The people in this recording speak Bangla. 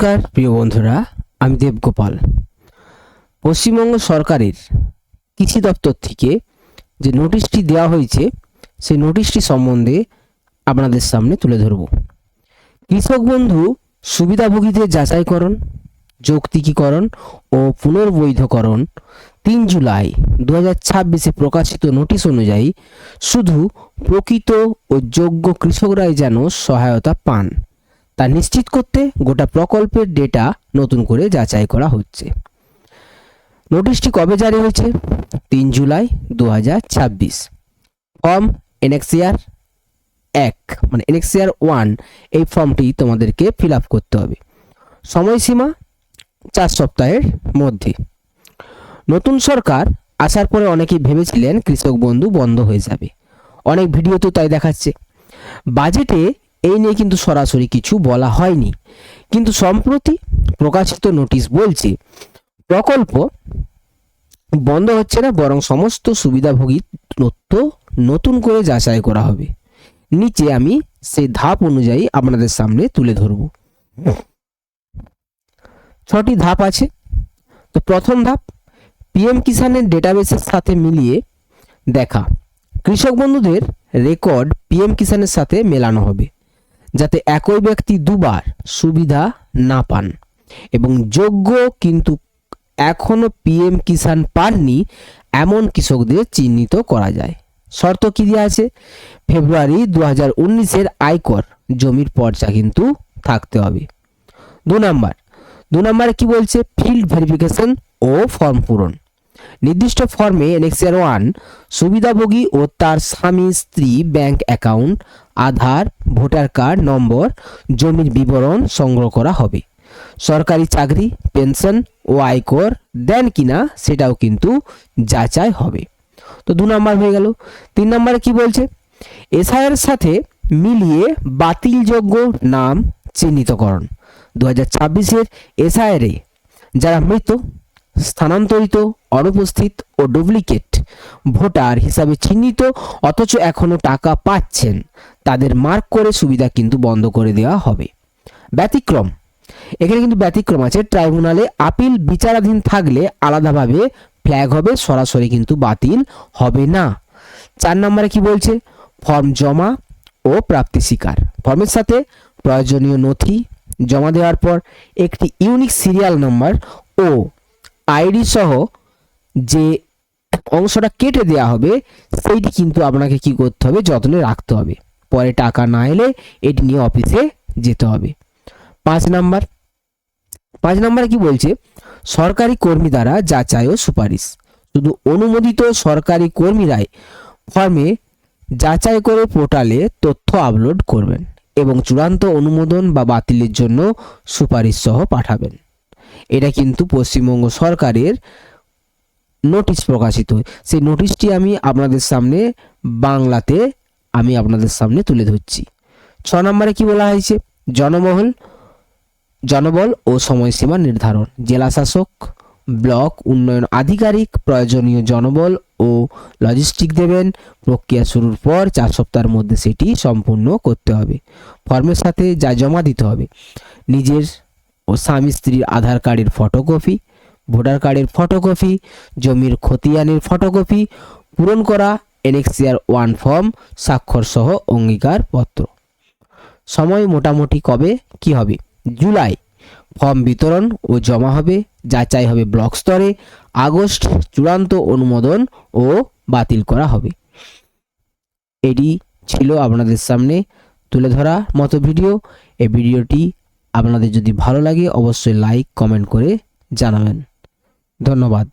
নমস্কার প্রিয় বন্ধুরা, আমি দেবগোপাল। পশ্চিমবঙ্গ সরকারের কৃষি দপ্তর থেকে যে নোটিশটি দেওয়া হয়েছে সেই নোটিশটি সম্বন্ধে আপনাদের সামনে তুলে ধরব। কৃষক বন্ধু সুবিধাভোগীদের যাচাইকরণ, যৌক্তিকীকরণ ও পুনর্বৈধকরণ 3 জুলাই 2026 প্রকাশিত নোটিশ অনুযায়ী শুধু প্রকৃত ও যোগ্য কৃষকরাই যেন সহায়তা পান তা নিশ্চিত করতে গোটা প্রকল্পের ডেটা নতুন করে যাচাই করা হচ্ছে। নোটিশটি কবে জারি হয়েছে? 3 জুলাই 2026। ফর্ম এনএক্সিআর 1 মানে এনএক্সিআর 1 এই ফর্মটি তোমাদেরকে ফিল আপ করতে হবে। সময়সীমা 4 সপ্তাহের মধ্যে। নতুন সরকার আসার পরে অনেকেই ভেবেছিলেন কৃষক বন্ধু বন্ধ হয়ে যাবে, অনেক ভিডিও তো তাই দেখাচ্ছে। বাজেটে এই নিয়ে কিন্তু সরাসরি কিছু বলা হয়নি, কিন্তু সম্প্রতি প্রকাশিত নোটিশ বলছে প্রকল্প বন্ধ হচ্ছে না, বরং সমস্ত সুবিধাভোগী তথ্য নতুন করে যাচাই করা হবে। নিচে আমি সেই ধাপ অনুযায়ী আপনাদের সামনে তুলে ধরব। 6টি ধাপ আছে। তো প্রথম ধাপ, পিএম কিষানের ডেটাবেসের সাথে মিলিয়ে দেখা। কৃষক বন্ধুদের রেকর্ড পিএম কিষানের সাথে মেলানো হবে, যাতে একই ব্যক্তি দুবার সুবিধা না পান এবং যোগ্য কিন্তু এখনো পিএম কিষান পাননি এমন কৃষকদের চিহ্নিত করা যায়। শর্ত কি দেওয়া আছে? ফেব্রুয়ারি 2019-এর আয়কর জমির পর্চা কিন্তু থাকতে হবে। 2 নম্বরে কি বলছে? ফিল্ড ভেরিফিকেশন ও ফর্ম পূরণ। নির্দিষ্ট ফর্মে এনএক্সিআর 1 সুবিধাভোগী ও তার স্বামী স্ত্রী ব্যাংক অ্যাকাউন্ট, আধার, ভোটার কার্ড নম্বর, জমির বিবরণ সংগ্রহ করা হবে। সরকারি চাকরি, পেনশন ও আয়কর দেন কিনা সেটাও কিন্তু যাচাই হবে। তো 2 নম্বর হয়ে গেল। 3 নম্বরে কি বলছে? এসআইয়ের সাথে মিলিয়ে বাতিলযোগ্য নাম চিহ্নিতকরণ। 2026-এর এসআইআরে যারা মৃত, স্থানান্তরিত, অনুপস্থিত ও ডুপ্লিকেট ভোটার হিসাবে চিহ্নিত অথচ এখনো টাকা পাচ্ছেন তাদের মার্ক করে সুবিধা কিন্তু বন্ধ করে দেওয়া হবে। ব্যতিক্রম, এখানে কিন্তু ব্যতিক্রম আছে। ট্রাইব্যুনালে আপিল বিচারাধীন থাকলে আলাদাভাবে ফ্ল্যাগ হবে, সরাসরি কিন্তু বাতিল হবে না। 4 নম্বরে কি বলছে? ফর্ম জমা ও প্রাপ্তি স্বীকার। ফর্মের সাথে প্রয়োজনীয় নথি জমা দেওয়ার পর একটি ইউনিক সিরিয়াল নাম্বার ও আইডি সহ যে অংশটা কেটে দেওয়া হবে সেইটি কিন্তু আপনাকে কি করতে হবে? যত্নে রাখতে হবে। পরে টাকা না এলে এটি নিয়ে অফিসে যেতে হবে। 5 নম্বরে কি বলছে? সরকারি কর্মী দ্বারা যাচাই ও সুপারিশ। শুধু অনুমোদিত সরকারি কর্মীরাই ফর্মে যাচাই করে পোর্টালে তথ্য আপলোড করবেন এবং চূড়ান্ত অনুমোদন বা বাতিলের জন্য সুপারিশ সহ পাঠাবেন। এটা কিন্তু পশ্চিমবঙ্গ সরকারের নোটিশ প্রকাশিত। সেই নোটিশটি আমি আপনাদের সামনে বাংলাতে আপনাদের সামনে তুলে ধরছি। 6 নম্বরে কি বলা হয়েছে? জনবল ও সময়সীমা নির্ধারণ। জেলা শাসক, ব্লক উন্নয়ন আধিকারিক প্রয়োজনীয় জনবল ও লজিস্টিক দেবেন। প্রক্রিয়া শুরুর পর 4 সপ্তাহের মধ্যে সেটি সম্পূর্ণ করতে হবে। ফর্মের সাথে যা জমা দিতে হবে: নিজের ও স্বামী স্ত্রীর আধার কার্ডের ফটোকপি, ভোটার কার্ডের ফটোকপি, জমির খতিয়ানের ফটোকপি, পূরণ করা এনএক্সিআর 1 ফর্ম, স্বাক্ষর সহ অঙ্গীকার পত্র। সময় মোটামুটি কবে কি হবে? জুলাই ফর্ম বিতরণ ও জমা হবে, যাচাই হবে ব্লক স্তরে। আগস্ট চূড়ান্ত অনুমোদন ও বাতিল করা হবে। এটি ছিল আপনাদের সামনে তুলে ধরা মতো ভিডিও। এই ভিডিওটি আপনাদের যদি ভালো লাগে অবশ্যই লাইক কমেন্ট করে জানাবেন। ধন্যবাদ।